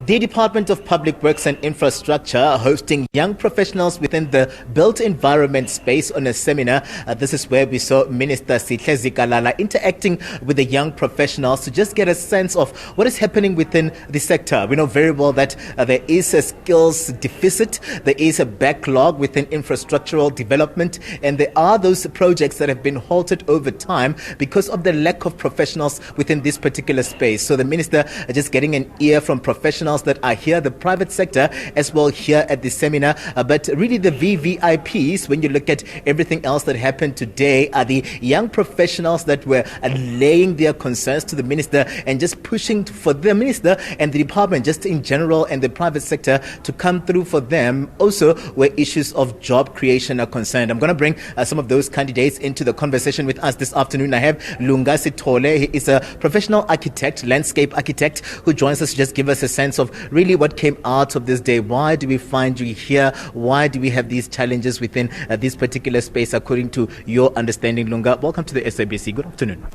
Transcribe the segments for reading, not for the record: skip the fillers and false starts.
The Department of Public Works and Infrastructure hosting young professionals within the built environment space on a seminar. This is where we saw Minister Sihle Zikalala interacting with the young professionals to just get a sense of what is happening within the sector. We know very well that there is a skills deficit, there is a backlog within infrastructural development, and there are those projects that have been halted over time because of the lack of professionals within this particular space. So the minister just getting an ear from professionals that are here, the private sector as well here at the seminar. But really the VVIPs, when you look at everything else that happened today, are the young professionals that were laying their concerns to the minister and just pushing for the minister and the department just in general and the private sector to come through for them. Also where issues of job creation are concerned. I'm going to bring some of those candidates into the conversation with us this afternoon. I have Sihle. He is a professional architect, landscape architect, who joins us to just give us a sense of really what came out of this day. Why do we find you here? Why do we have these challenges within this particular space according to your understanding? Lunga, welcome to the SABC. Good afternoon.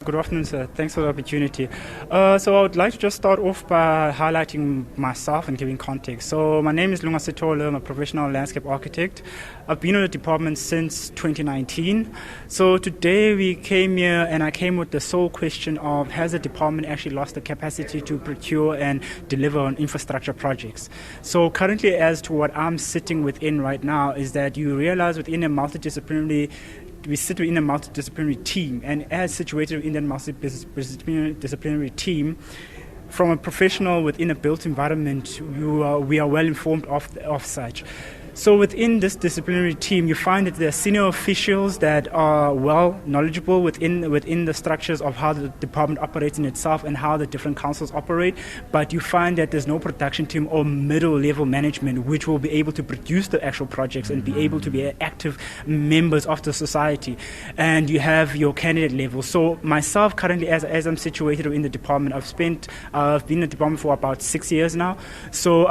Good afternoon, sir. Thanks for the opportunity. So I would like to just start off by highlighting myself and giving context. So my name is Sihle. I'm a professional landscape architect. I've been in the department since 2019. So today we came here and I came with the sole question of, has the department actually lost the capacity to procure and deliver on infrastructure projects? So currently, as to what I'm sitting within right now, is that you realize within a we sit within a multidisciplinary team, and as situated in that multidisciplinary team, from a professional within a built environment, we are well informed of such. So within this disciplinary team, you find that there are senior officials that are well knowledgeable within the structures of how the department operates in itself and how the different councils operate, but you find that there's no production team or middle level management which will be able to produce the actual projects and be able to be active members of the society. And you have your candidate level. So myself currently, as I'm situated in the department, I've been in the department for about 6 years now. So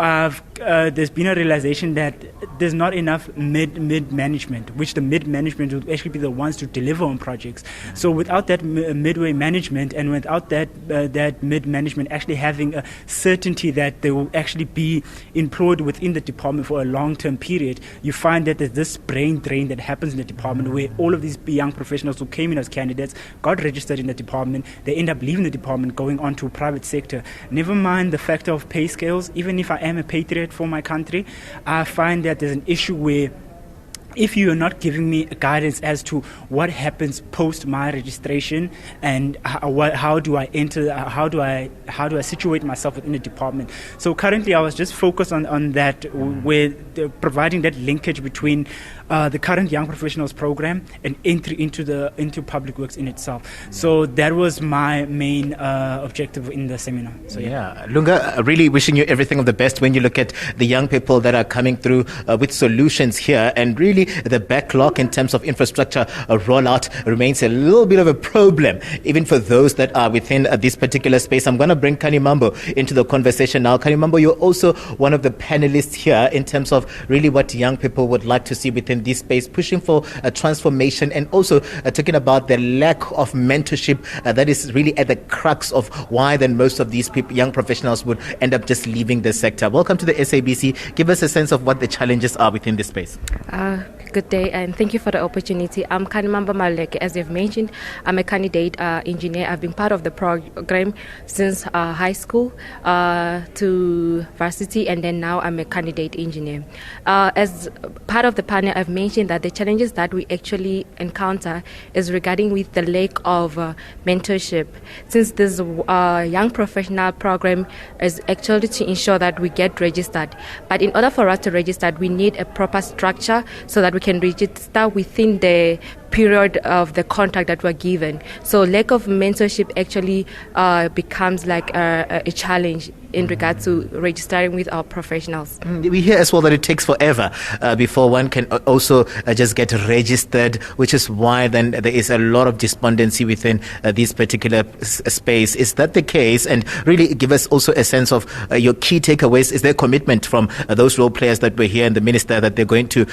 there's been a realization that there's not enough mid management, which the mid management will actually be the ones to deliver on projects. So without that midway management and without that mid management actually having a certainty that they will actually be employed within the department for a long-term period, you find that there's this brain drain that happens in the department where all of these young professionals who came in as candidates got registered in the department, they end up leaving the department, going on to private sector. Never mind the factor of pay scales. Even if I am a patriot for my country, I find that there's an issue where if you are not giving me guidance as to what happens post my registration and how do I enter, how do I situate myself within the department. So currently I was just focused on that, with providing that linkage between the current young professionals program and entry into public works in itself. So that was my main objective in the seminar. So yeah, Lunga, really wishing you everything of the best when you look at the young people that are coming through with solutions here, and really the backlog in terms of infrastructure rollout remains a little bit of a problem, even for those that are within this particular space. I'm going to bring Kanimambo into the conversation now. Kanimambo, you're also one of the panelists here in terms of really what young people would like to see within this space, pushing for a transformation, and also talking about the lack of mentorship that is really at the crux of why then most of these young professionals would end up just leaving the sector. Welcome to the SABC. Give us a sense of what the challenges are within this space. Good day, and thank you for the opportunity. I'm Kanimamba Malek. As you've mentioned, I'm a candidate engineer. I've been part of the program since high school to varsity, and then now I'm a candidate engineer. As part of the panel, I've mentioned that the challenges that we actually encounter is regarding with the lack of mentorship. Since this young professional program is actually to ensure that we get registered, but in order for us to register, we need a proper structure so that we can register within the period of the contract that we're given. So lack of mentorship actually becomes like a challenge in regards to registering with our professionals. We hear as well that it takes forever before one can also just get registered, which is why then there is a lot of despondency within this particular space. Is that the case? And really give us also a sense of your key takeaways. Is there commitment from those role players that were here and the minister that they're going to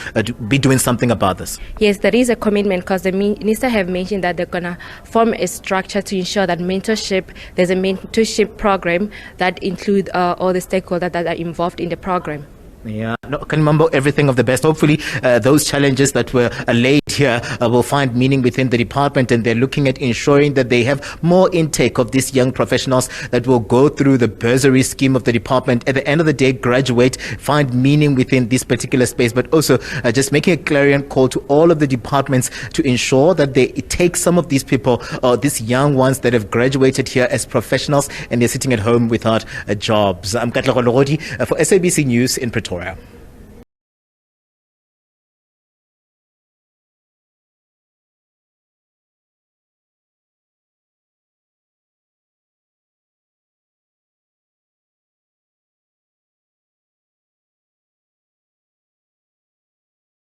be doing something about this? Yes, there is a commitment because the minister have mentioned that they're gonna form a structure to ensure that there's a mentorship program that include all the stakeholders that are involved in the program. Yeah, no, Kanimambo, everything of the best. Hopefully, those challenges that were laid here will find meaning within the department, and they're looking at ensuring that they have more intake of these young professionals that will go through the bursary scheme of the department. At the end of the day, graduate, find meaning within this particular space, but also just making a clarion call to all of the departments to ensure that they take some of these people, these young ones that have graduated here as professionals, and they're sitting at home without jobs. I'm Katlego Legodi for SABC News in Pretoria.